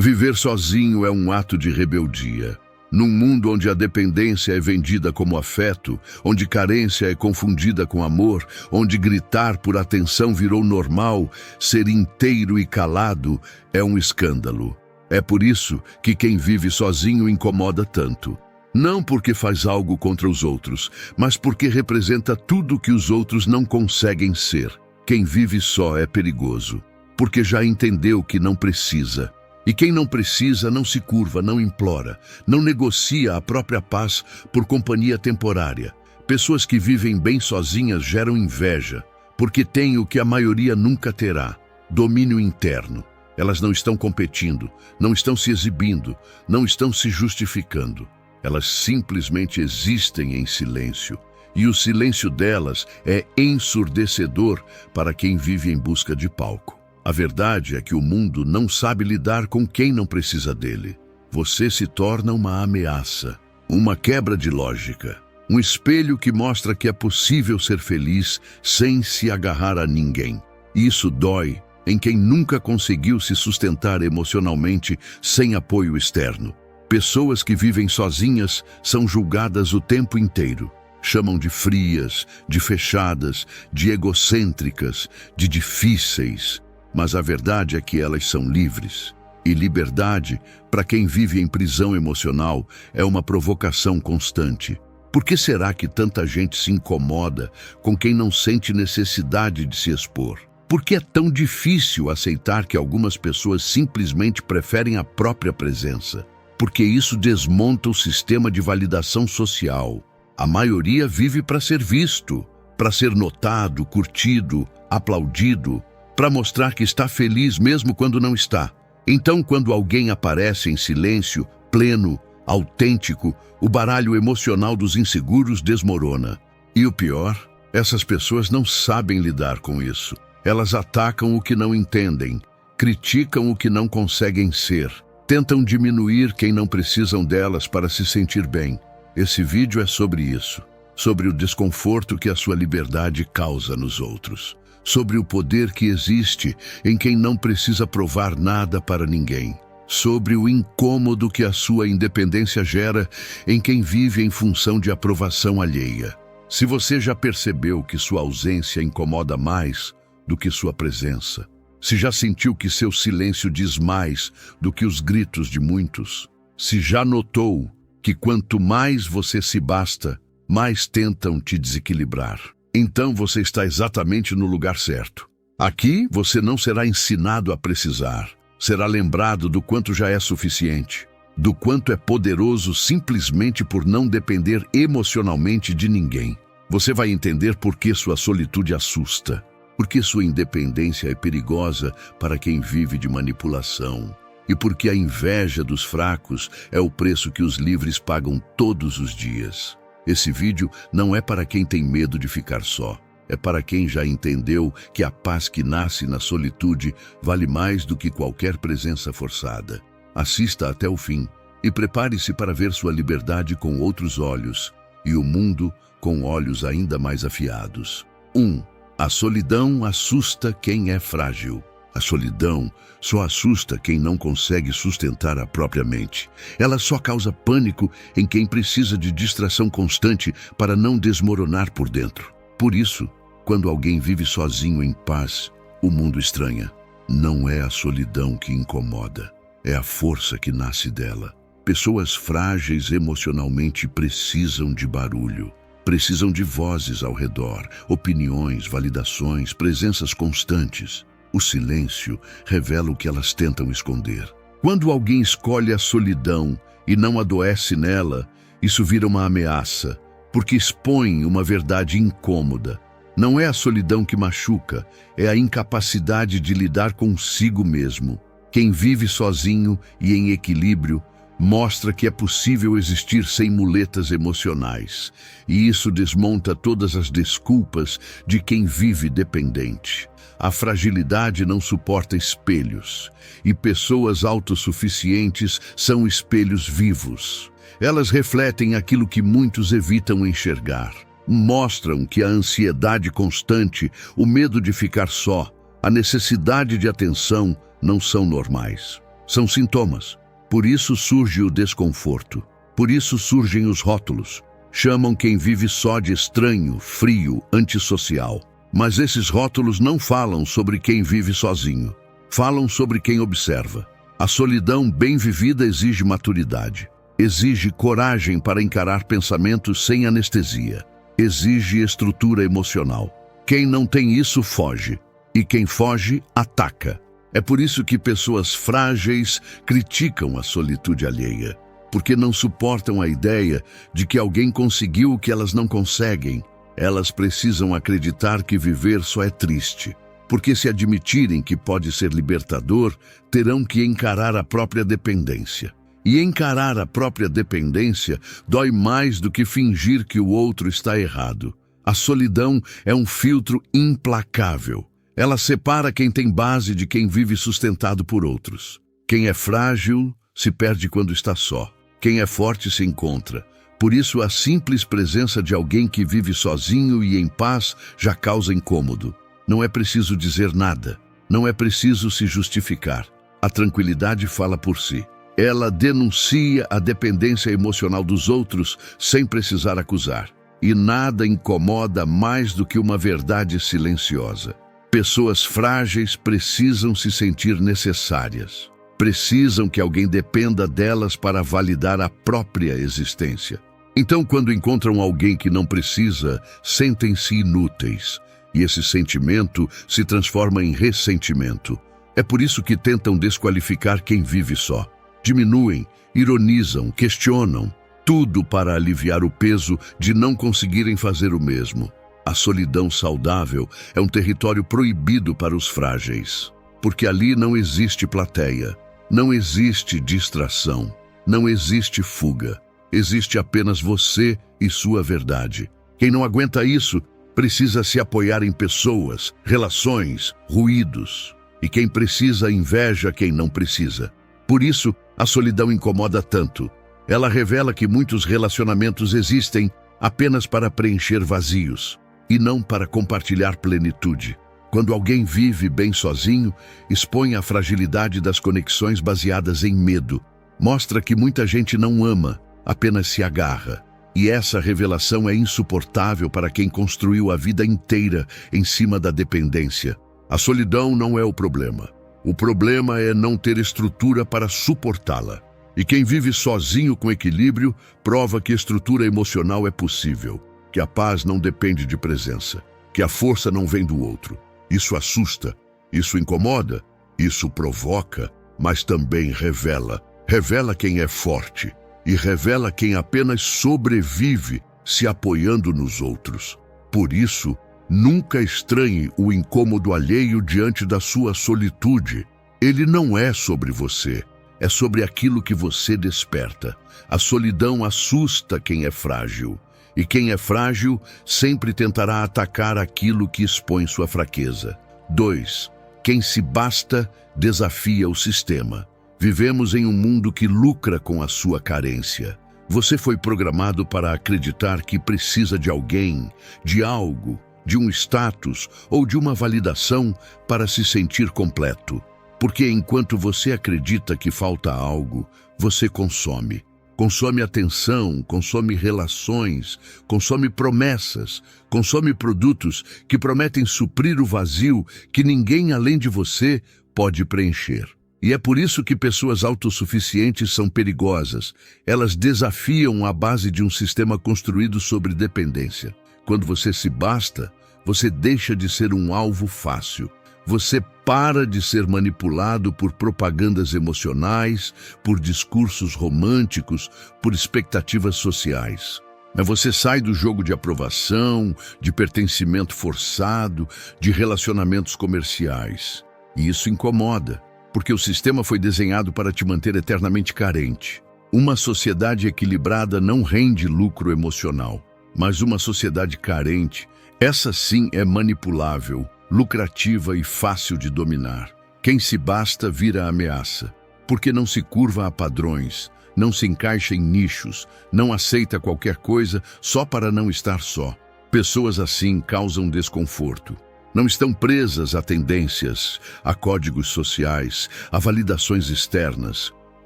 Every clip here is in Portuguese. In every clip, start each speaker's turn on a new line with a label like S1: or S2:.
S1: Viver sozinho é um ato de rebeldia. Num mundo onde a dependência é vendida como afeto, onde carência é confundida com amor, onde gritar por atenção virou normal, ser inteiro e calado é um escândalo. É por isso que quem vive sozinho incomoda tanto. Não porque faz algo contra os outros, mas porque representa tudo que os outros não conseguem ser. Quem vive só é perigoso, porque já entendeu que não precisa. E quem não precisa não se curva, não implora, não negocia a própria paz por companhia temporária. Pessoas que vivem bem sozinhas geram inveja, porque têm o que a maioria nunca terá: domínio interno. Elas não estão competindo, não estão se exibindo, não estão se justificando. Elas simplesmente existem em silêncio. E o silêncio delas é ensurdecedor para quem vive em busca de palco. A verdade é que o mundo não sabe lidar com quem não precisa dele. Você se torna uma ameaça, uma quebra de lógica, um espelho que mostra que é possível ser feliz sem se agarrar a ninguém. Isso dói em quem nunca conseguiu se sustentar emocionalmente sem apoio externo. Pessoas que vivem sozinhas são julgadas o tempo inteiro. Chamam de frias, de fechadas, de egocêntricas, de difíceis. Mas a verdade é que elas são livres. E liberdade, para quem vive em prisão emocional, é uma provocação constante. Por que será que tanta gente se incomoda com quem não sente necessidade de se expor? Por que é tão difícil aceitar que algumas pessoas simplesmente preferem a própria presença? Porque isso desmonta o sistema de validação social. A maioria vive para ser visto, para ser notado, curtido, aplaudido, para mostrar que está feliz mesmo quando não está. Então, quando alguém aparece em silêncio, pleno, autêntico, o baralho emocional dos inseguros desmorona. E o pior, essas pessoas não sabem lidar com isso. Elas atacam o que não entendem, criticam o que não conseguem ser, tentam diminuir quem não precisam delas para se sentir bem. Esse vídeo é sobre isso, sobre o desconforto que a sua liberdade causa nos outros. Sobre o poder que existe em quem não precisa provar nada para ninguém. Sobre o incômodo que a sua independência gera em quem vive em função de aprovação alheia. Se você já percebeu que sua ausência incomoda mais do que sua presença, se já sentiu que seu silêncio diz mais do que os gritos de muitos, se já notou que quanto mais você se basta, mais tentam te desequilibrar, então você está exatamente no lugar certo. Aqui você não será ensinado a precisar. Será lembrado do quanto já é suficiente. Do quanto é poderoso simplesmente por não depender emocionalmente de ninguém. Você vai entender por que sua solitude assusta. Por que sua independência é perigosa para quem vive de manipulação. E por que a inveja dos fracos é o preço que os livres pagam todos os dias. Esse vídeo não é para quem tem medo de ficar só. É para quem já entendeu que a paz que nasce na solitude vale mais do que qualquer presença forçada. Assista até o fim e prepare-se para ver sua liberdade com outros olhos e o mundo com olhos ainda mais afiados. 1. A solidão assusta quem é frágil. A solidão só assusta quem não consegue sustentar a própria mente. Ela só causa pânico em quem precisa de distração constante para não desmoronar por dentro. Por isso, quando alguém vive sozinho em paz, o mundo estranha. Não é a solidão que incomoda, é a força que nasce dela. Pessoas frágeis emocionalmente precisam de barulho. Precisam de vozes ao redor, opiniões, validações, presenças constantes. O silêncio revela o que elas tentam esconder. Quando alguém escolhe a solidão e não adoece nela, isso vira uma ameaça, porque expõe uma verdade incômoda. Não é a solidão que machuca, é a incapacidade de lidar consigo mesmo. Quem vive sozinho e em equilíbrio mostra que é possível existir sem muletas emocionais. E isso desmonta todas as desculpas de quem vive dependente. A fragilidade não suporta espelhos, e pessoas autossuficientes são espelhos vivos. Elas refletem aquilo que muitos evitam enxergar. Mostram que a ansiedade constante, o medo de ficar só, a necessidade de atenção não são normais. São sintomas. Por isso surge o desconforto. Por isso surgem os rótulos. Chamam quem vive só de estranho, frio, antissocial. Mas esses rótulos não falam sobre quem vive sozinho. Falam sobre quem observa. A solidão bem vivida exige maturidade. Exige coragem para encarar pensamentos sem anestesia. Exige estrutura emocional. Quem não tem isso foge. E quem foge, ataca. É por isso que pessoas frágeis criticam a solitude alheia. Porque não suportam a ideia de que alguém conseguiu o que elas não conseguem. Elas precisam acreditar que viver só é triste. Porque se admitirem que pode ser libertador, terão que encarar a própria dependência. E encarar a própria dependência dói mais do que fingir que o outro está errado. A solidão é um filtro implacável. Ela separa quem tem base de quem vive sustentado por outros. Quem é frágil se perde quando está só. Quem é forte se encontra. Por isso, a simples presença de alguém que vive sozinho e em paz já causa incômodo. Não é preciso dizer nada. Não é preciso se justificar. A tranquilidade fala por si. Ela denuncia a dependência emocional dos outros sem precisar acusar. E nada incomoda mais do que uma verdade silenciosa. Pessoas frágeis precisam se sentir necessárias. Precisam que alguém dependa delas para validar a própria existência. Então, quando encontram alguém que não precisa, sentem-se inúteis. E esse sentimento se transforma em ressentimento. É por isso que tentam desqualificar quem vive só. Diminuem, ironizam, questionam. Tudo para aliviar o peso de não conseguirem fazer o mesmo. A solidão saudável é um território proibido para os frágeis. Porque ali não existe plateia. Não existe distração, não existe fuga. Existe apenas você e sua verdade. Quem não aguenta isso precisa se apoiar em pessoas, relações, ruídos. E quem precisa inveja quem não precisa. Por isso, a solidão incomoda tanto. Ela revela que muitos relacionamentos existem apenas para preencher vazios e não para compartilhar plenitude. Quando alguém vive bem sozinho, expõe a fragilidade das conexões baseadas em medo. Mostra que muita gente não ama, apenas se agarra. E essa revelação é insuportável para quem construiu a vida inteira em cima da dependência. A solidão não é o problema. O problema é não ter estrutura para suportá-la. E quem vive sozinho com equilíbrio prova que estrutura emocional é possível, que a paz não depende de presença, que a força não vem do outro. Isso assusta, isso incomoda, isso provoca, mas também revela. Revela quem é forte e revela quem apenas sobrevive se apoiando nos outros. Por isso, nunca estranhe o incômodo alheio diante da sua solitude. Ele não é sobre você, é sobre aquilo que você desperta. A solidão assusta quem é frágil. E quem é frágil sempre tentará atacar aquilo que expõe sua fraqueza. 2. Quem se basta desafia o sistema. Vivemos em um mundo que lucra com a sua carência. Você foi programado para acreditar que precisa de alguém, de algo, de um status ou de uma validação para se sentir completo. Porque enquanto você acredita que falta algo, você consome. Consome atenção, consome relações, consome promessas, consome produtos que prometem suprir o vazio que ninguém além de você pode preencher. E é por isso que pessoas autossuficientes são perigosas. Elas desafiam a base de um sistema construído sobre dependência. Quando você se basta, você deixa de ser um alvo fácil. Você para de ser manipulado por propagandas emocionais, por discursos românticos, por expectativas sociais. Mas você sai do jogo de aprovação, de pertencimento forçado, de relacionamentos comerciais. E isso incomoda, porque o sistema foi desenhado para te manter eternamente carente. Uma sociedade equilibrada não rende lucro emocional, mas uma sociedade carente, essa sim é manipulável, lucrativa e fácil de dominar. Quem se basta vira ameaça, porque não se curva a padrões, não se encaixa em nichos, não aceita qualquer coisa só para não estar só. Pessoas assim causam desconforto. Não estão presas a tendências, a códigos sociais, a validações externas.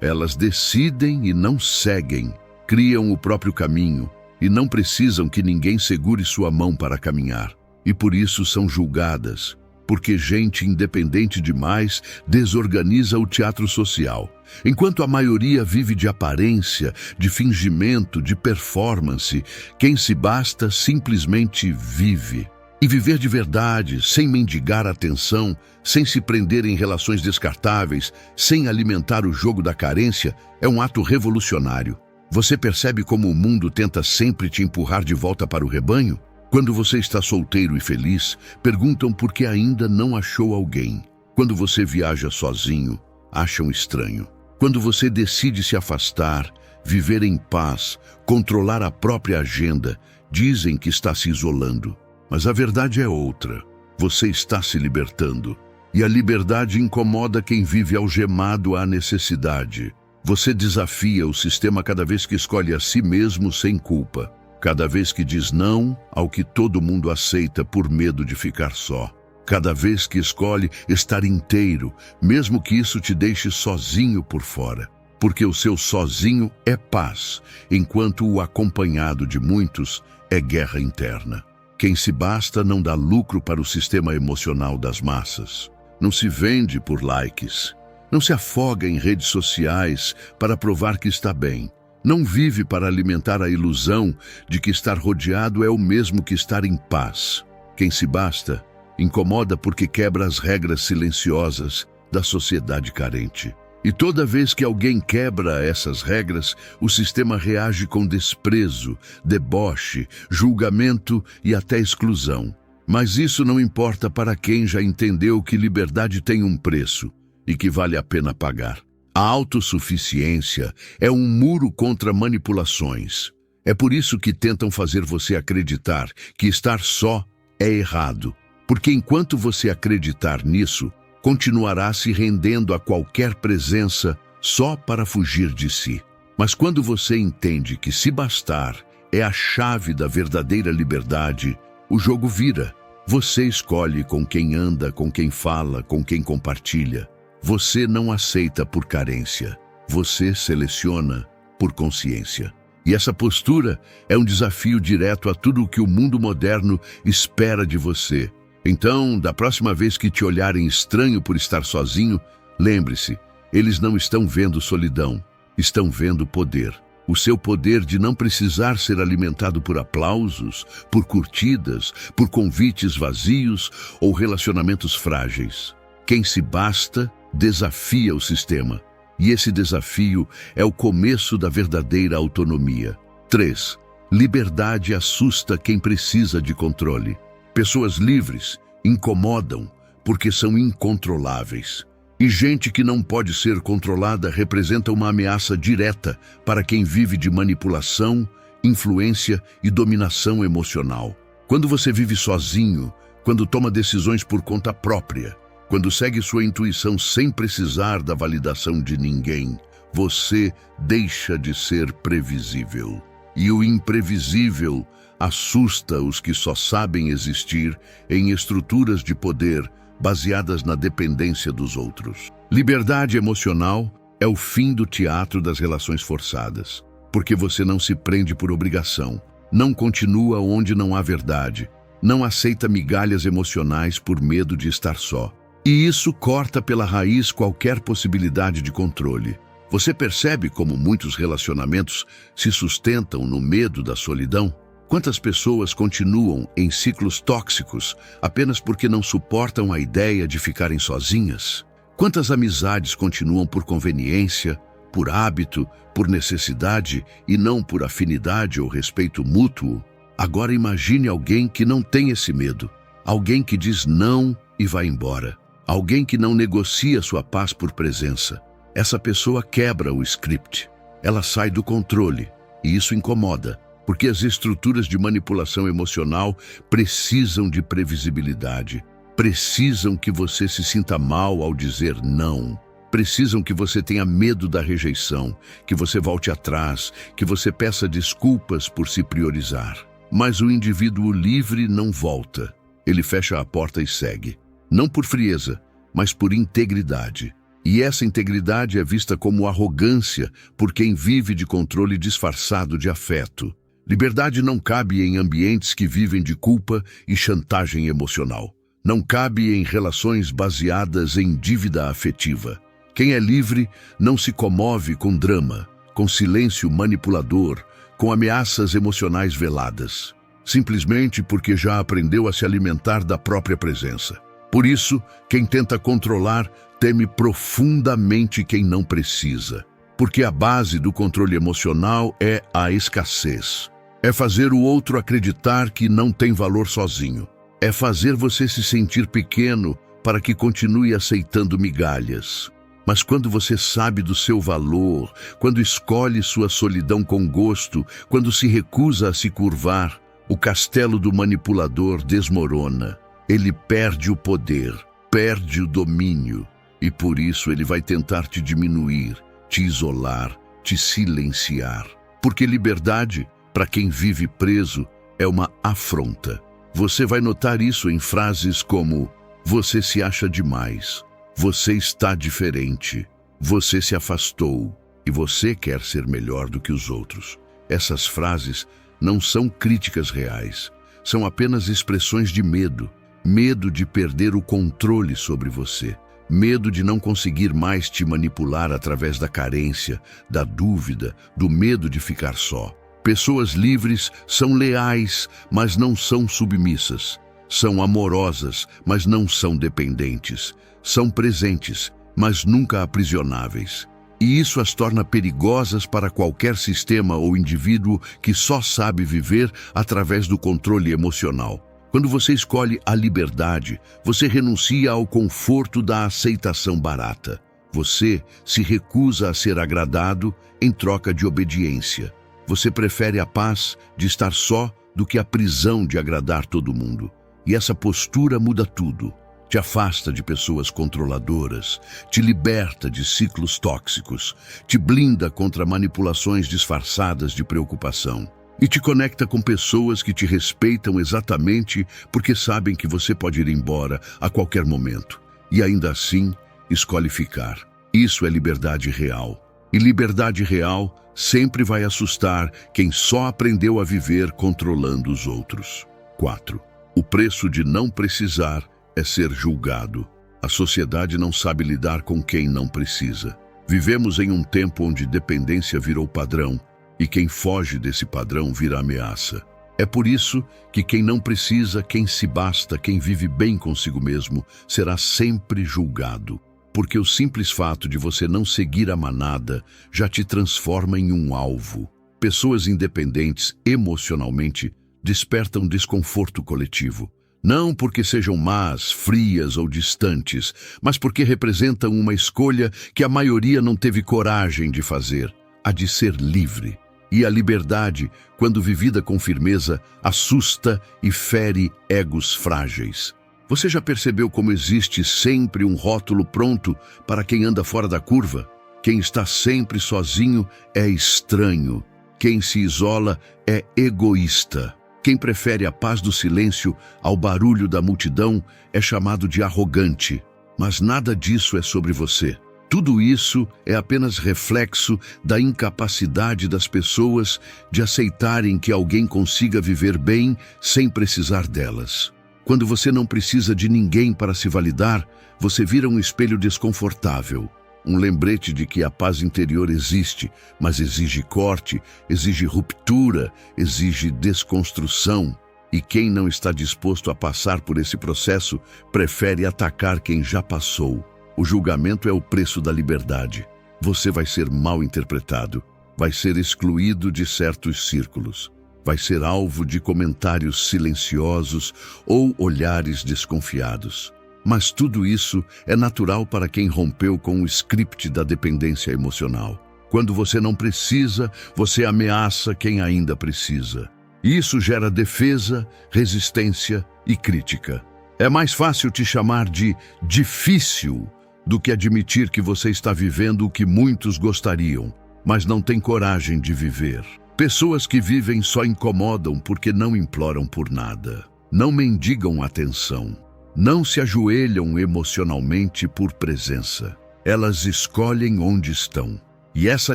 S1: Elas decidem e não seguem, criam o próprio caminho e não precisam que ninguém segure sua mão para caminhar. E por isso são julgadas, porque gente independente demais desorganiza o teatro social. Enquanto a maioria vive de aparência, de fingimento, de performance, quem se basta simplesmente vive. E viver de verdade, sem mendigar atenção, sem se prender em relações descartáveis, sem alimentar o jogo da carência, é um ato revolucionário. Você percebe como o mundo tenta sempre te empurrar de volta para o rebanho? Quando você está solteiro e feliz, perguntam por que ainda não achou alguém. Quando você viaja sozinho, acham estranho. Quando você decide se afastar, viver em paz, controlar a própria agenda, dizem que está se isolando. Mas a verdade é outra. Você está se libertando. E a liberdade incomoda quem vive algemado à necessidade. Você desafia o sistema cada vez que escolhe a si mesmo sem culpa. Cada vez que diz não ao que todo mundo aceita por medo de ficar só. Cada vez que escolhe estar inteiro, mesmo que isso te deixe sozinho por fora. Porque o seu sozinho é paz, enquanto o acompanhado de muitos é guerra interna. Quem se basta não dá lucro para o sistema emocional das massas. Não se vende por likes. Não se afoga em redes sociais para provar que está bem. Não vive para alimentar a ilusão de que estar rodeado é o mesmo que estar em paz. Quem se basta incomoda porque quebra as regras silenciosas da sociedade carente. E toda vez que alguém quebra essas regras, o sistema reage com desprezo, deboche, julgamento e até exclusão. Mas isso não importa para quem já entendeu que liberdade tem um preço e que vale a pena pagar. A autossuficiência é um muro contra manipulações. É por isso que tentam fazer você acreditar que estar só é errado. Porque enquanto você acreditar nisso, continuará se rendendo a qualquer presença só para fugir de si. Mas quando você entende que se bastar é a chave da verdadeira liberdade, o jogo vira. Você escolhe com quem anda, com quem fala, com quem compartilha. Você não aceita por carência. Você seleciona por consciência. E essa postura é um desafio direto a tudo o que o mundo moderno espera de você. Então, da próxima vez que te olharem estranho por estar sozinho, lembre-se, eles não estão vendo solidão, estão vendo poder. O seu poder de não precisar ser alimentado por aplausos, por curtidas, por convites vazios ou relacionamentos frágeis. Quem se basta, desafia o sistema. E esse desafio é o começo da verdadeira autonomia. 3. Liberdade assusta quem precisa de controle. Pessoas livres incomodam porque são incontroláveis. E gente que não pode ser controlada representa uma ameaça direta para quem vive de manipulação, influência e dominação emocional. Quando você vive sozinho, quando toma decisões por conta própria, quando segue sua intuição sem precisar da validação de ninguém, você deixa de ser previsível. E o imprevisível assusta os que só sabem existir em estruturas de poder baseadas na dependência dos outros. Liberdade emocional é o fim do teatro das relações forçadas, porque você não se prende por obrigação, não continua onde não há verdade, não aceita migalhas emocionais por medo de estar só. E isso corta pela raiz qualquer possibilidade de controle. Você percebe como muitos relacionamentos se sustentam no medo da solidão? Quantas pessoas continuam em ciclos tóxicos apenas porque não suportam a ideia de ficarem sozinhas? Quantas amizades continuam por conveniência, por hábito, por necessidade e não por afinidade ou respeito mútuo? Agora imagine alguém que não tem esse medo. Alguém que diz não e vai embora. Alguém que não negocia sua paz por presença. Essa pessoa quebra o script. Ela sai do controle e isso incomoda. Porque as estruturas de manipulação emocional precisam de previsibilidade. Precisam que você se sinta mal ao dizer não. Precisam que você tenha medo da rejeição, que você volte atrás, que você peça desculpas por se priorizar. Mas o indivíduo livre não volta. ele fecha a porta e segue. Não por frieza, mas por integridade. E essa integridade é vista como arrogância por quem vive de controle disfarçado de afeto. Liberdade não cabe em ambientes que vivem de culpa e chantagem emocional. Não cabe em relações baseadas em dívida afetiva. Quem é livre não se comove com drama, com silêncio manipulador, com ameaças emocionais veladas. Simplesmente porque já aprendeu a se alimentar da própria presença. Por isso, quem tenta controlar teme profundamente quem não precisa. Porque a base do controle emocional é a escassez. É fazer o outro acreditar que não tem valor sozinho. É fazer você se sentir pequeno para que continue aceitando migalhas. Mas quando você sabe do seu valor, quando escolhe sua solidão com gosto, quando se recusa a se curvar, o castelo do manipulador desmorona. Ele perde o poder, perde o domínio, e por isso ele vai tentar te diminuir, te isolar, te silenciar. Porque liberdade, para quem vive preso, é uma afronta. Você vai notar isso em frases como: você se acha demais, você está diferente, você se afastou e você quer ser melhor do que os outros. Essas frases não são críticas reais, são apenas expressões de medo. Medo de perder o controle sobre você. Medo de não conseguir mais te manipular através da carência, da dúvida, do medo de ficar só. Pessoas livres são leais, mas não são submissas. São amorosas, mas não são dependentes. São presentes, mas nunca aprisionáveis. E isso as torna perigosas para qualquer sistema ou indivíduo que só sabe viver através do controle emocional. Quando você escolhe a liberdade, você renuncia ao conforto da aceitação barata. Você se recusa a ser agradado em troca de obediência. Você prefere a paz de estar só do que a prisão de agradar todo mundo. E essa postura muda tudo. Te afasta de pessoas controladoras, te liberta de ciclos tóxicos, te blinda contra manipulações disfarçadas de preocupação. E te conecta com pessoas que te respeitam exatamente porque sabem que você pode ir embora a qualquer momento. E ainda assim, escolhe ficar. Isso é liberdade real. E liberdade real sempre vai assustar quem só aprendeu a viver controlando os outros. 4. O preço de não precisar é ser julgado. A sociedade não sabe lidar com quem não precisa. Vivemos em um tempo onde dependência virou padrão. E quem foge desse padrão vira ameaça. É por isso que quem não precisa, quem se basta, quem vive bem consigo mesmo, será sempre julgado. Porque o simples fato de você não seguir a manada já te transforma em um alvo. Pessoas independentes emocionalmente despertam desconforto coletivo. Não porque sejam más, frias ou distantes, mas porque representam uma escolha que a maioria não teve coragem de fazer, a de ser livre. E a liberdade, quando vivida com firmeza, assusta e fere egos frágeis. Você já percebeu como existe sempre um rótulo pronto para quem anda fora da curva? Quem está sempre sozinho é estranho. Quem se isola é egoísta. Quem prefere a paz do silêncio ao barulho da multidão é chamado de arrogante. Mas nada disso é sobre você. Tudo isso é apenas reflexo da incapacidade das pessoas de aceitarem que alguém consiga viver bem sem precisar delas. Quando você não precisa de ninguém para se validar, você vira um espelho desconfortável. Um lembrete de que a paz interior existe, mas exige corte, exige ruptura, exige desconstrução. E quem não está disposto a passar por esse processo, prefere atacar quem já passou. O julgamento é o preço da liberdade. Você vai ser mal interpretado, vai ser excluído de certos círculos, vai ser alvo de comentários silenciosos ou olhares desconfiados. Mas tudo isso é natural para quem rompeu com o script da dependência emocional. Quando você não precisa, você ameaça quem ainda precisa. Isso gera defesa, resistência e crítica. É mais fácil te chamar de difícil do que admitir que você está vivendo o que muitos gostariam, mas não tem coragem de viver. Pessoas que vivem só incomodam porque não imploram por nada. não mendigam atenção, não se ajoelham emocionalmente por presença. Elas escolhem onde estão. E essa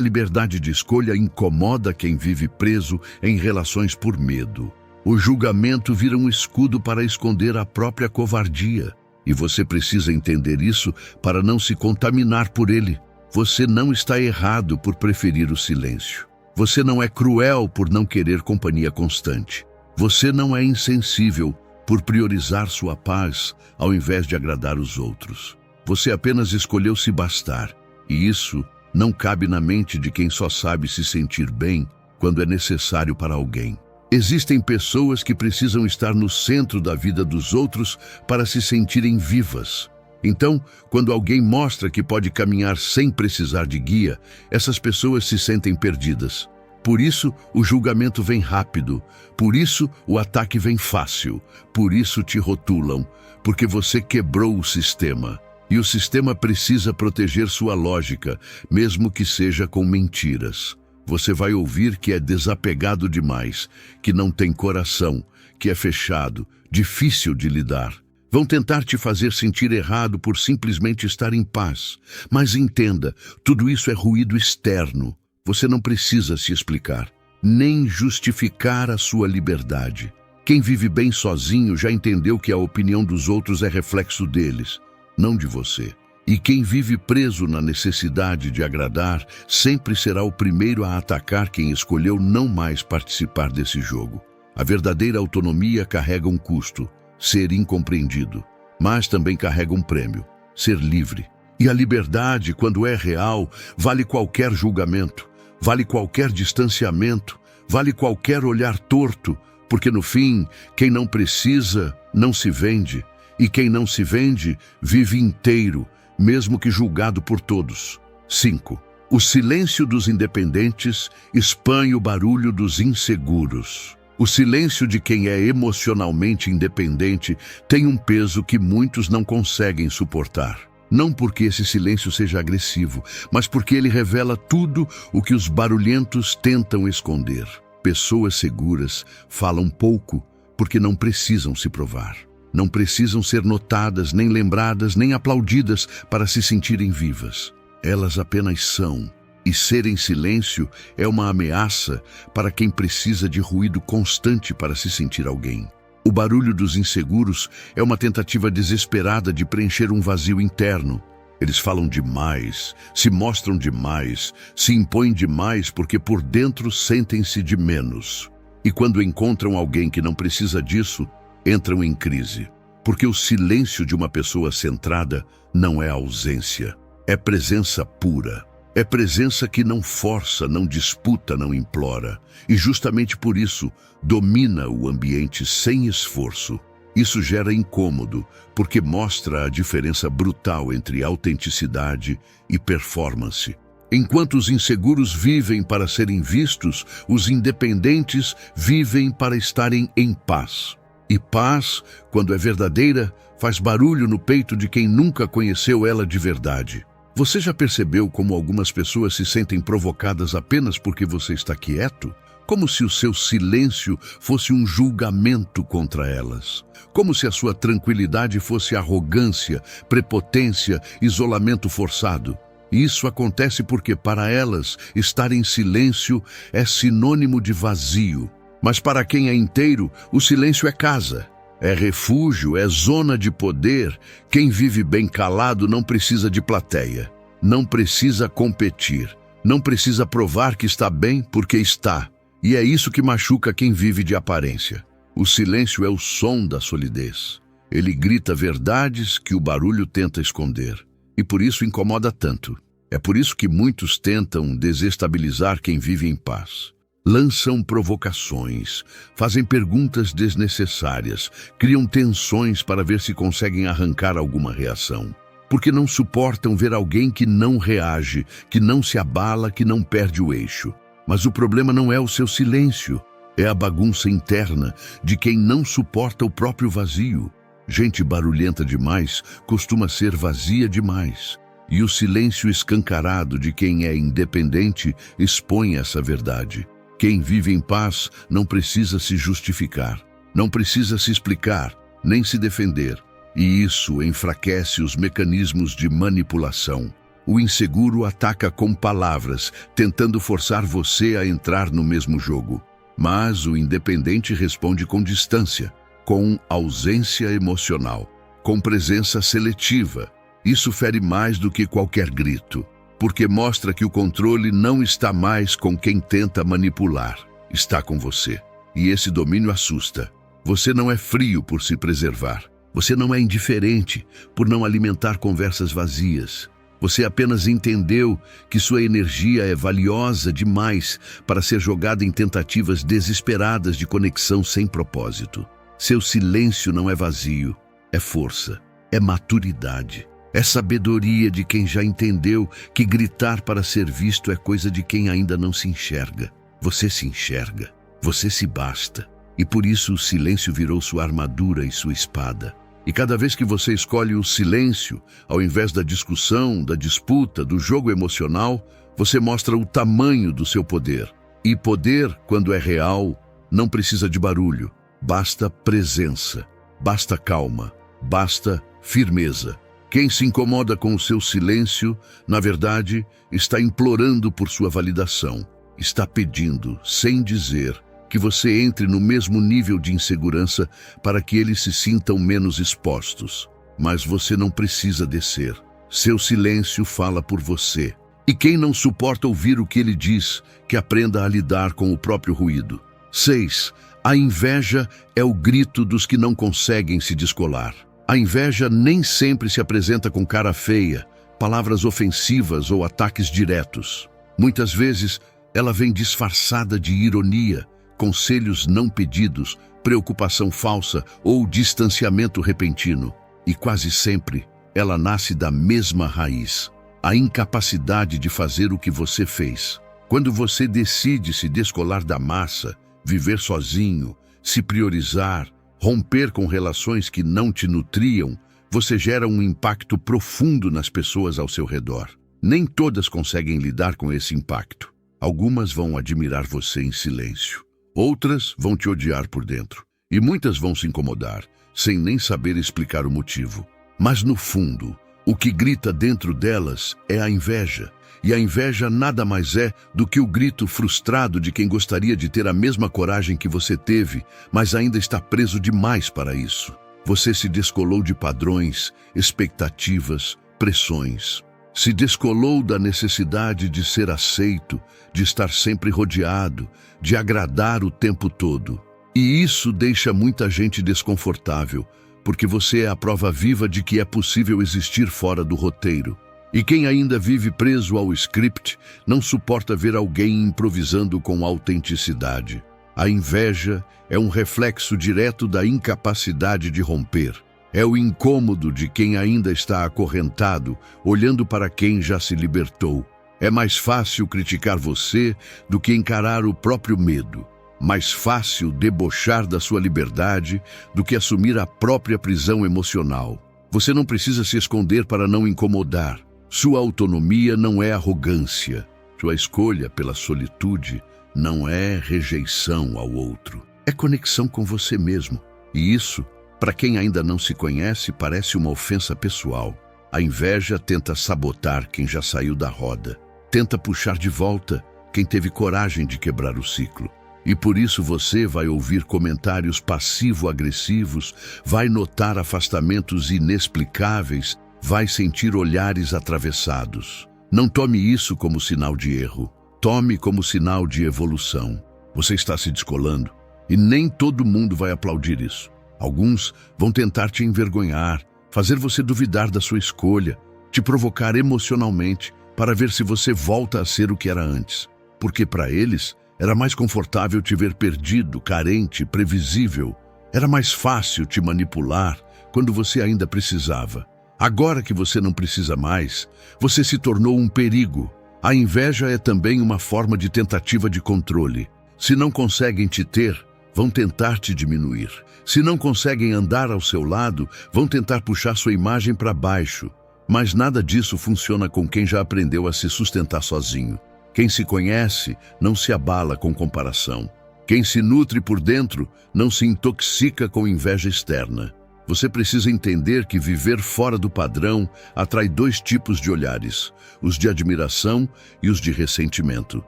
S1: liberdade de escolha incomoda quem vive preso em relações por medo. O julgamento vira um escudo para esconder a própria covardia. E você precisa entender isso para não se contaminar por ele. Você não está errado por preferir o silêncio. Você não é cruel por não querer companhia constante. Você não é insensível por priorizar sua paz ao invés de agradar os outros. Você apenas escolheu se bastar. E isso não cabe na mente de quem só sabe se sentir bem quando é necessário para alguém. Existem pessoas que precisam estar no centro da vida dos outros para se sentirem vivas. Então, quando alguém mostra que pode caminhar sem precisar de guia, essas pessoas se sentem perdidas. Por isso, o julgamento vem rápido. Por isso, o ataque vem fácil. Por isso te rotulam, porque você quebrou o sistema. E o sistema precisa proteger sua lógica, mesmo que seja com mentiras. Você vai ouvir que é desapegado demais, que não tem coração, que é fechado, difícil de lidar. Vão tentar te fazer sentir errado por simplesmente estar em paz. Mas entenda, tudo isso é ruído externo. Você não precisa se explicar, nem justificar a sua liberdade. Quem vive bem sozinho já entendeu que a opinião dos outros é reflexo deles, não de você. E quem vive preso na necessidade de agradar sempre será o primeiro a atacar quem escolheu não mais participar desse jogo. A verdadeira autonomia carrega um custo, ser incompreendido, mas também carrega um prêmio, ser livre. E a liberdade, quando é real, vale qualquer julgamento, vale qualquer distanciamento, vale qualquer olhar torto, porque no fim, quem não precisa, não se vende. E quem não se vende, vive inteiro, mesmo que julgado por todos. 5. O silêncio dos independentes expõe o barulho dos inseguros. O silêncio de quem é emocionalmente independente tem um peso que muitos não conseguem suportar. Não porque esse silêncio seja agressivo, mas porque ele revela tudo o que os barulhentos tentam esconder. Pessoas seguras falam pouco porque não precisam se provar. Não precisam ser notadas, nem lembradas, nem aplaudidas para se sentirem vivas. Elas apenas são. E ser em silêncio é uma ameaça para quem precisa de ruído constante para se sentir alguém. O barulho dos inseguros é uma tentativa desesperada de preencher um vazio interno. Eles falam demais, se mostram demais, se impõem demais porque por dentro sentem-se de menos. E quando encontram alguém que não precisa disso, entram em crise, porque o silêncio de uma pessoa centrada não é ausência, é presença pura. É presença que não força, não disputa, não implora. E justamente por isso, domina o ambiente sem esforço. Isso gera incômodo, porque mostra a diferença brutal entre autenticidade e performance. Enquanto os inseguros vivem para serem vistos, os independentes vivem para estarem em paz. E paz, quando é verdadeira, faz barulho no peito de quem nunca conheceu ela de verdade. Você já percebeu como algumas pessoas se sentem provocadas apenas porque você está quieto? Como se o seu silêncio fosse um julgamento contra elas. Como se a sua tranquilidade fosse arrogância, prepotência, isolamento forçado. Isso acontece porque para elas, estar em silêncio é sinônimo de vazio. Mas para quem é inteiro, o silêncio é casa. É refúgio, é zona de poder. Quem vive bem calado não precisa de plateia. Não precisa competir. Não precisa provar que está bem porque está. E é isso que machuca quem vive de aparência. O silêncio é o som da solidez. Ele grita verdades que o barulho tenta esconder. E por isso incomoda tanto. É por isso que muitos tentam desestabilizar quem vive em paz. Lançam provocações, fazem perguntas desnecessárias, criam tensões para ver se conseguem arrancar alguma reação. Porque não suportam ver alguém que não reage, que não se abala, que não perde o eixo. Mas o problema não é o seu silêncio, é a bagunça interna de quem não suporta o próprio vazio. Gente barulhenta demais costuma ser vazia demais. E o silêncio escancarado de quem é independente expõe essa verdade. Quem vive em paz não precisa se justificar. Não precisa se explicar, nem se defender. E isso enfraquece os mecanismos de manipulação. O inseguro ataca com palavras, tentando forçar você a entrar no mesmo jogo. Mas o independente responde com distância, com ausência emocional, com presença seletiva. Isso fere mais do que qualquer grito, porque mostra que o controle não está mais com quem tenta manipular, está com você. E esse domínio assusta. Você não é frio por se preservar. Você não é indiferente por não alimentar conversas vazias. Você apenas entendeu que sua energia é valiosa demais para ser jogada em tentativas desesperadas de conexão sem propósito. Seu silêncio não é vazio, é força, é maturidade. É sabedoria de quem já entendeu que gritar para ser visto é coisa de quem ainda não se enxerga. Você se enxerga, você se basta. E por isso o silêncio virou sua armadura e sua espada. E cada vez que você escolhe o silêncio, ao invés da discussão, da disputa, do jogo emocional, você mostra o tamanho do seu poder. E poder, quando é real, não precisa de barulho. Basta presença, basta calma, basta firmeza. Quem se incomoda com o seu silêncio, na verdade, está implorando por sua validação. Está pedindo, sem dizer, que você entre no mesmo nível de insegurança para que eles se sintam menos expostos. Mas você não precisa descer. Seu silêncio fala por você. E quem não suporta ouvir o que ele diz, que aprenda a lidar com o próprio ruído. 6. A inveja é o grito dos que não conseguem se descolar. A inveja nem sempre se apresenta com cara feia, palavras ofensivas ou ataques diretos. Muitas vezes, ela vem disfarçada de ironia, conselhos não pedidos, preocupação falsa ou distanciamento repentino. E quase sempre, ela nasce da mesma raiz, a incapacidade de fazer o que você fez. Quando você decide se descolar da massa, viver sozinho, se priorizar, romper com relações que não te nutriam, você gera um impacto profundo nas pessoas ao seu redor. Nem todas conseguem lidar com esse impacto. Algumas vão admirar você em silêncio. Outras vão te odiar por dentro. E muitas vão se incomodar, sem nem saber explicar o motivo. Mas no fundo, o que grita dentro delas é a inveja. E a inveja nada mais é do que o grito frustrado de quem gostaria de ter a mesma coragem que você teve, mas ainda está preso demais para isso. Você se descolou de padrões, expectativas, pressões. Se descolou da necessidade de ser aceito, de estar sempre rodeado, de agradar o tempo todo. E isso deixa muita gente desconfortável, porque você é a prova viva de que é possível existir fora do roteiro. E quem ainda vive preso ao script não suporta ver alguém improvisando com autenticidade. A inveja é um reflexo direto da incapacidade de romper. É o incômodo de quem ainda está acorrentado, olhando para quem já se libertou. É mais fácil criticar você do que encarar o próprio medo. Mais fácil debochar da sua liberdade do que assumir a própria prisão emocional. Você não precisa se esconder para não incomodar. Sua autonomia não é arrogância. Sua escolha pela solitude não é rejeição ao outro. É conexão com você mesmo. E isso, para quem ainda não se conhece, parece uma ofensa pessoal. A inveja tenta sabotar quem já saiu da roda. Tenta puxar de volta quem teve coragem de quebrar o ciclo. E por isso você vai ouvir comentários passivo-agressivos, vai notar afastamentos inexplicáveis, vai sentir olhares atravessados. Não tome isso como sinal de erro. Tome como sinal de evolução. Você está se descolando e nem todo mundo vai aplaudir isso. Alguns vão tentar te envergonhar, fazer você duvidar da sua escolha, te provocar emocionalmente para ver se você volta a ser o que era antes. Porque para eles era mais confortável te ver perdido, carente, previsível. Era mais fácil te manipular quando você ainda precisava. Agora que você não precisa mais, você se tornou um perigo. A inveja é também uma forma de tentativa de controle. Se não conseguem te ter, vão tentar te diminuir. Se não conseguem andar ao seu lado, vão tentar puxar sua imagem para baixo. Mas nada disso funciona com quem já aprendeu a se sustentar sozinho. Quem se conhece não se abala com comparação. Quem se nutre por dentro não se intoxica com inveja externa. Você precisa entender que viver fora do padrão atrai dois tipos de olhares, os de admiração e os de ressentimento.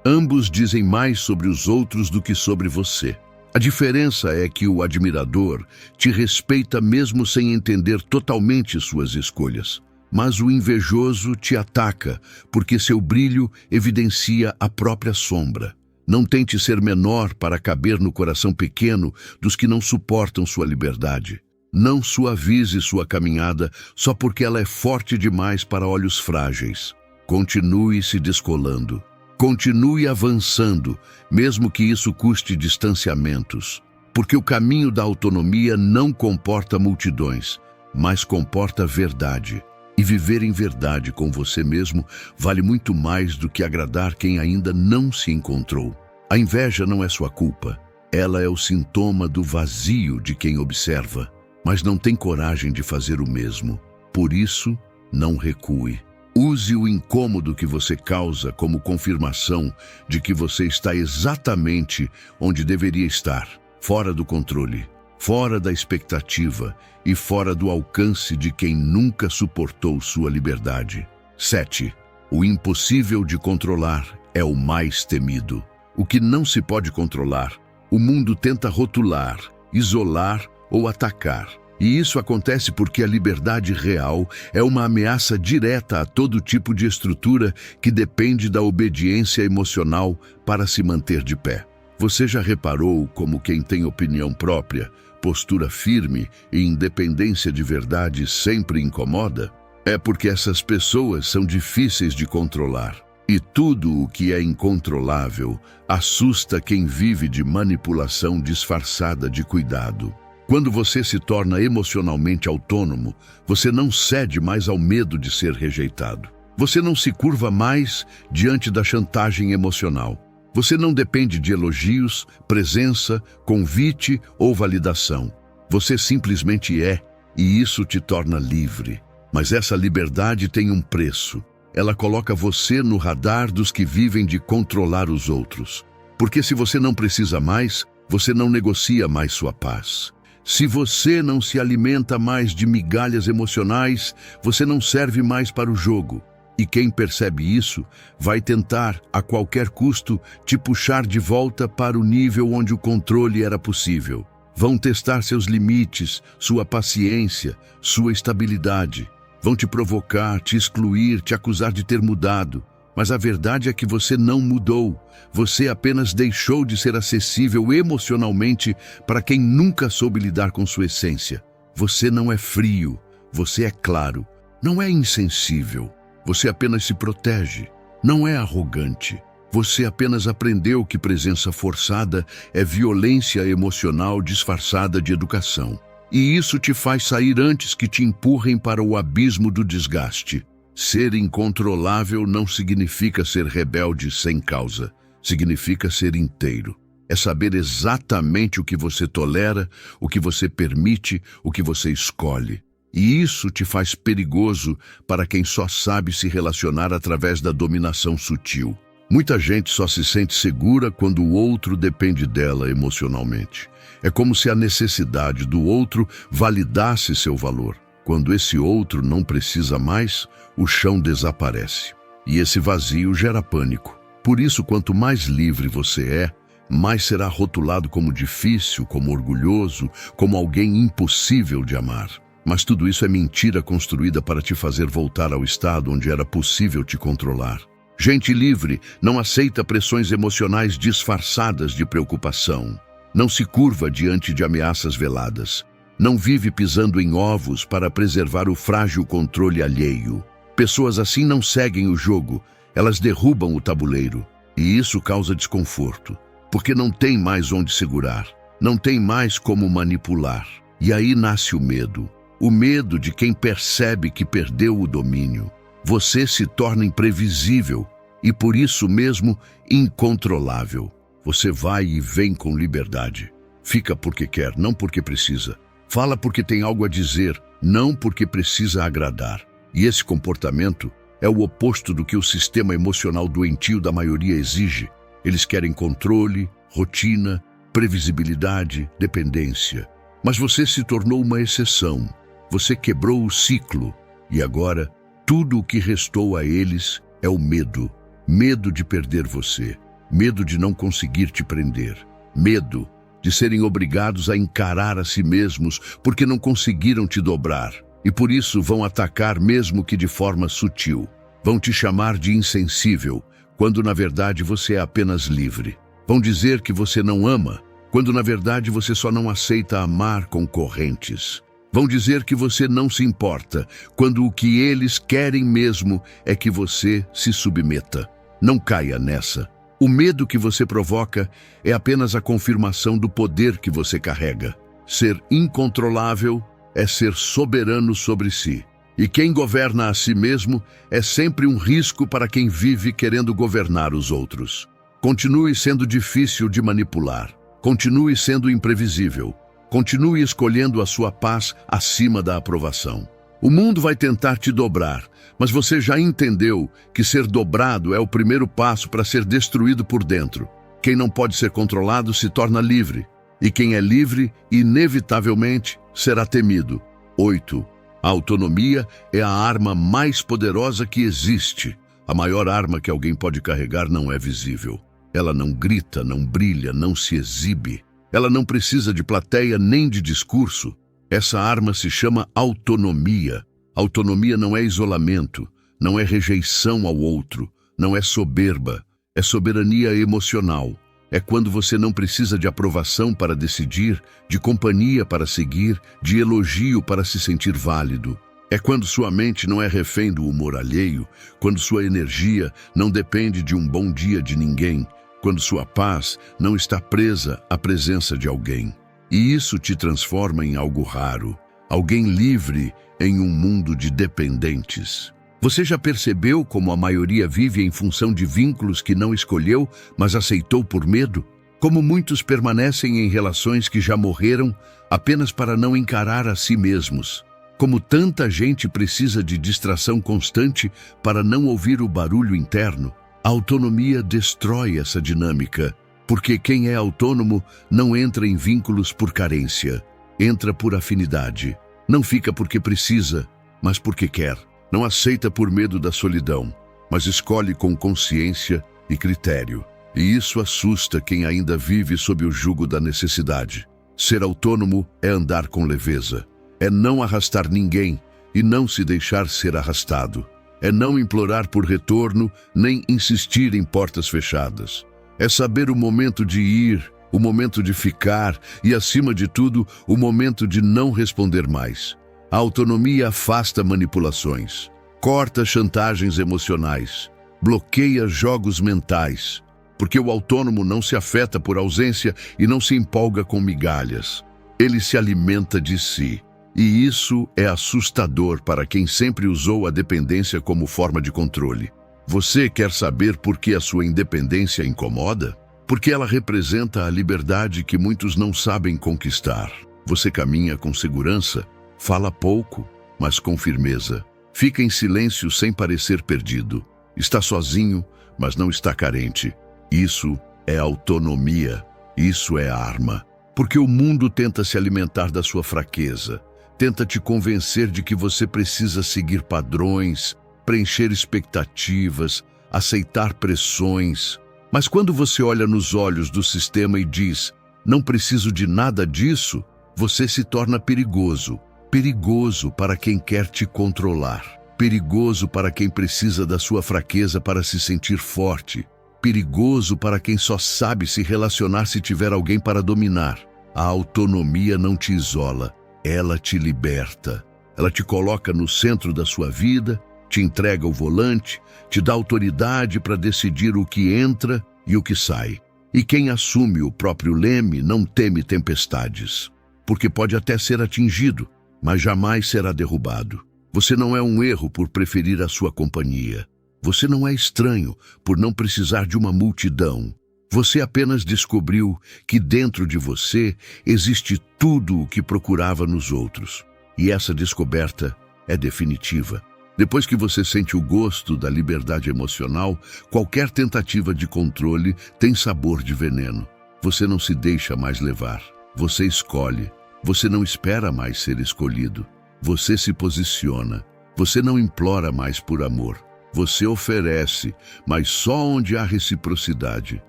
S1: Ambos dizem mais sobre os outros do que sobre você. A diferença é que o admirador te respeita mesmo sem entender totalmente suas escolhas. Mas o invejoso te ataca porque seu brilho evidencia a própria sombra. Não tente ser menor para caber no coração pequeno dos que não suportam sua liberdade. Não suavize sua caminhada só porque ela é forte demais para olhos frágeis. Continue se descolando. Continue avançando, mesmo que isso custe distanciamentos. Porque o caminho da autonomia não comporta multidões, mas comporta verdade. E viver em verdade com você mesmo vale muito mais do que agradar quem ainda não se encontrou. A inveja não é sua culpa. Ela é o sintoma do vazio de quem observa, mas não tem coragem de fazer o mesmo. Por isso, não recue. Use o incômodo que você causa como confirmação de que você está exatamente onde deveria estar, fora do controle, fora da expectativa e fora do alcance de quem nunca suportou sua liberdade. 7. O impossível de controlar é o mais temido. O que não se pode controlar, o mundo tenta rotular, isolar ou atacar. E isso acontece porque a liberdade real é uma ameaça direta a todo tipo de estrutura que depende da obediência emocional para se manter de pé. Você já reparou como quem tem opinião própria, postura firme e independência de verdade sempre incomoda? É porque essas pessoas são difíceis de controlar. E tudo o que é incontrolável assusta quem vive de manipulação disfarçada de cuidado. Quando você se torna emocionalmente autônomo, você não cede mais ao medo de ser rejeitado. Você não se curva mais diante da chantagem emocional. Você não depende de elogios, presença, convite ou validação. Você simplesmente é, e isso te torna livre. Mas essa liberdade tem um preço. Ela coloca você no radar dos que vivem de controlar os outros. Porque se você não precisa mais, você não negocia mais sua paz. Se você não se alimenta mais de migalhas emocionais, você não serve mais para o jogo. E quem percebe isso vai tentar, a qualquer custo, te puxar de volta para o nível onde o controle era possível. Vão testar seus limites, sua paciência, sua estabilidade. Vão te provocar, te excluir, te acusar de ter mudado. Mas a verdade é que você não mudou. Você apenas deixou de ser acessível emocionalmente para quem nunca soube lidar com sua essência. Você não é frio, você é claro. Não é insensível. Você apenas se protege. Não é arrogante. Você apenas aprendeu que presença forçada é violência emocional disfarçada de educação. E isso te faz sair antes que te empurrem para o abismo do desgaste. Ser incontrolável não significa ser rebelde sem causa. Significa ser inteiro. É saber exatamente o que você tolera, o que você permite, o que você escolhe. E isso te faz perigoso para quem só sabe se relacionar através da dominação sutil. Muita gente só se sente segura quando o outro depende dela emocionalmente. É como se a necessidade do outro validasse seu valor. Quando esse outro não precisa mais, o chão desaparece. E esse vazio gera pânico. Por isso, quanto mais livre você é, mais será rotulado como difícil, como orgulhoso, como alguém impossível de amar. Mas tudo isso é mentira construída para te fazer voltar ao estado onde era possível te controlar. Gente livre não aceita pressões emocionais disfarçadas de preocupação. Não se curva diante de ameaças veladas. Não vive pisando em ovos para preservar o frágil controle alheio. Pessoas assim não seguem o jogo, elas derrubam o tabuleiro. E isso causa desconforto, porque não tem mais onde segurar, não tem mais como manipular. E aí nasce o medo de quem percebe que perdeu o domínio. Você se torna imprevisível e por isso mesmo incontrolável. Você vai e vem com liberdade. Fica porque quer, não porque precisa. Fala porque tem algo a dizer, não porque precisa agradar. E esse comportamento é o oposto do que o sistema emocional doentio da maioria exige. Eles querem controle, rotina, Previsibilidade, dependência. Mas você se tornou uma exceção. Você quebrou o ciclo. E agora, tudo o que restou a eles é o medo. Medo de perder você. Medo de não conseguir te prender. Medo de serem obrigados a encarar a si mesmos porque não conseguiram te dobrar. E por isso vão atacar mesmo que de forma sutil. Vão te chamar de insensível, quando na verdade você é apenas livre. Vão dizer que você não ama, quando na verdade você só não aceita amar com correntes. Vão dizer que você não se importa, quando o que eles querem mesmo é que você se submeta. Não caia nessa. O medo que você provoca é apenas a confirmação do poder que você carrega. Ser incontrolável é ser soberano sobre si. E quem governa a si mesmo é sempre um risco para quem vive querendo governar os outros. Continue sendo difícil de manipular. Continue sendo imprevisível. Continue escolhendo a sua paz acima da aprovação. O mundo vai tentar te dobrar, mas você já entendeu que ser dobrado é o primeiro passo para ser destruído por dentro. Quem não pode ser controlado se torna livre. E quem é livre, inevitavelmente, será temido. 8. A autonomia é a arma mais poderosa que existe. A maior arma que alguém pode carregar não é visível. Ela não grita, não brilha, não se exibe. Ela não precisa de plateia nem de discurso. Essa arma se chama autonomia. Autonomia não é isolamento, não é rejeição ao outro, não é soberba, é soberania emocional. É quando você não precisa de aprovação para decidir, de companhia para seguir, de elogio para se sentir válido. É quando sua mente não é refém do humor alheio, quando sua energia não depende de um bom dia de ninguém, quando sua paz não está presa à presença de alguém. E isso te transforma em algo raro, alguém livre em um mundo de dependentes. Você já percebeu como a maioria vive em função de vínculos que não escolheu, mas aceitou por medo? Como muitos permanecem em relações que já morreram apenas para não encarar a si mesmos? Como tanta gente precisa de distração constante para não ouvir o barulho interno? A autonomia destrói essa dinâmica, porque quem é autônomo não entra em vínculos por carência, entra por afinidade. Não fica porque precisa, mas porque quer. Não aceita por medo da solidão, mas escolhe com consciência e critério. E isso assusta quem ainda vive sob o jugo da necessidade. Ser autônomo é andar com leveza. É não arrastar ninguém e não se deixar ser arrastado. É não implorar por retorno, nem insistir em portas fechadas. É saber o momento de ir, o momento de ficar e, acima de tudo, o momento de não responder mais. A autonomia afasta manipulações, corta chantagens emocionais, bloqueia jogos mentais, porque o autônomo não se afeta por ausência e não se empolga com migalhas. Ele se alimenta de si. E isso é assustador para quem sempre usou a dependência como forma de controle. Você quer saber por que a sua independência incomoda? Porque ela representa a liberdade que muitos não sabem conquistar. Você caminha com segurança, fala pouco, mas com firmeza. Fica em silêncio sem parecer perdido. Está sozinho, mas não está carente. Isso é autonomia. Isso é arma. Porque o mundo tenta se alimentar da sua fraqueza. Tenta te convencer de que você precisa seguir padrões, preencher expectativas, aceitar pressões. Mas quando você olha nos olhos do sistema e diz, não preciso de nada disso, você se torna perigoso. Perigoso para quem quer te controlar. Perigoso para quem precisa da sua fraqueza para se sentir forte. Perigoso para quem só sabe se relacionar se tiver alguém para dominar. A autonomia não te isola, ela te liberta. Ela te coloca no centro da sua vida, te entrega o volante, te dá autoridade para decidir o que entra e o que sai. E quem assume o próprio leme não teme tempestades, porque pode até ser atingido, mas jamais será derrubado. Você não é um erro por preferir a sua companhia. Você não é estranho por não precisar de uma multidão. Você apenas descobriu que dentro de você existe tudo o que procurava nos outros. E essa descoberta é definitiva. Depois que você sente o gosto da liberdade emocional, qualquer tentativa de controle tem sabor de veneno. Você não se deixa mais levar. Você escolhe. Você não espera mais ser escolhido. Você se posiciona. Você não implora mais por amor. Você oferece, mas só onde há reciprocidade.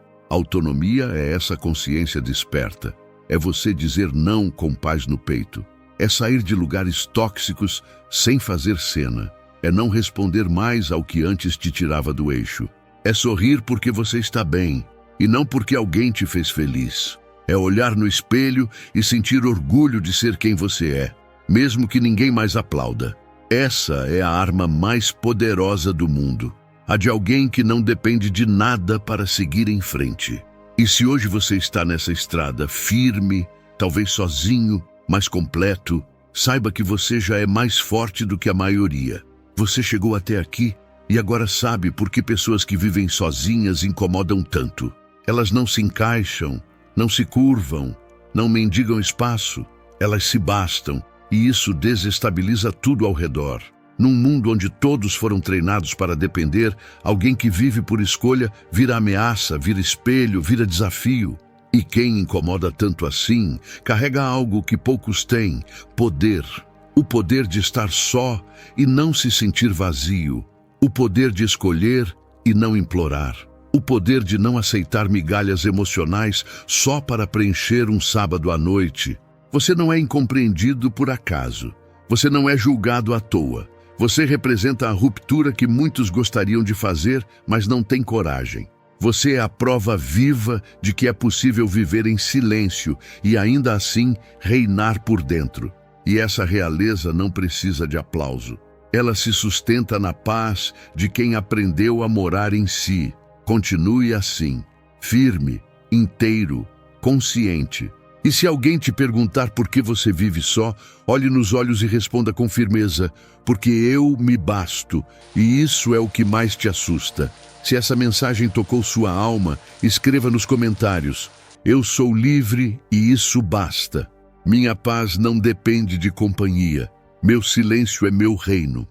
S1: Autonomia é essa consciência desperta. É você dizer não com paz no peito. É sair de lugares tóxicos sem fazer cena. É não responder mais ao que antes te tirava do eixo. É sorrir porque você está bem e não porque alguém te fez feliz. É olhar no espelho e sentir orgulho de ser quem você é, mesmo que ninguém mais aplauda. Essa é a arma mais poderosa do mundo, a de alguém que não depende de nada para seguir em frente. E se hoje você está nessa estrada firme, talvez sozinho, mas completo, saiba que você já é mais forte do que a maioria. Você chegou até aqui e agora sabe por que pessoas que vivem sozinhas incomodam tanto. Elas não se encaixam, não se curvam, não mendigam espaço, elas se bastam. E isso desestabiliza tudo ao redor. Num mundo onde todos foram treinados para depender, alguém que vive por escolha vira ameaça, vira espelho, vira desafio. E quem incomoda tanto assim, carrega algo que poucos têm: poder. O poder de estar só e não se sentir vazio. O poder de escolher e não implorar. O poder de não aceitar migalhas emocionais só para preencher um sábado à noite. Você não é incompreendido por acaso. Você não é julgado à toa. Você representa a ruptura que muitos gostariam de fazer, mas não têm coragem. Você é a prova viva de que é possível viver em silêncio e ainda assim reinar por dentro. E essa realeza não precisa de aplauso. Ela se sustenta na paz de quem aprendeu a morar em si. Continue assim, firme, inteiro, consciente. E se alguém te perguntar por que você vive só, olhe nos olhos e responda com firmeza: porque eu me basto, e isso é o que mais te assusta. Se essa mensagem tocou sua alma, escreva nos comentários: eu sou livre e isso basta. Minha paz não depende de companhia. Meu silêncio é meu reino.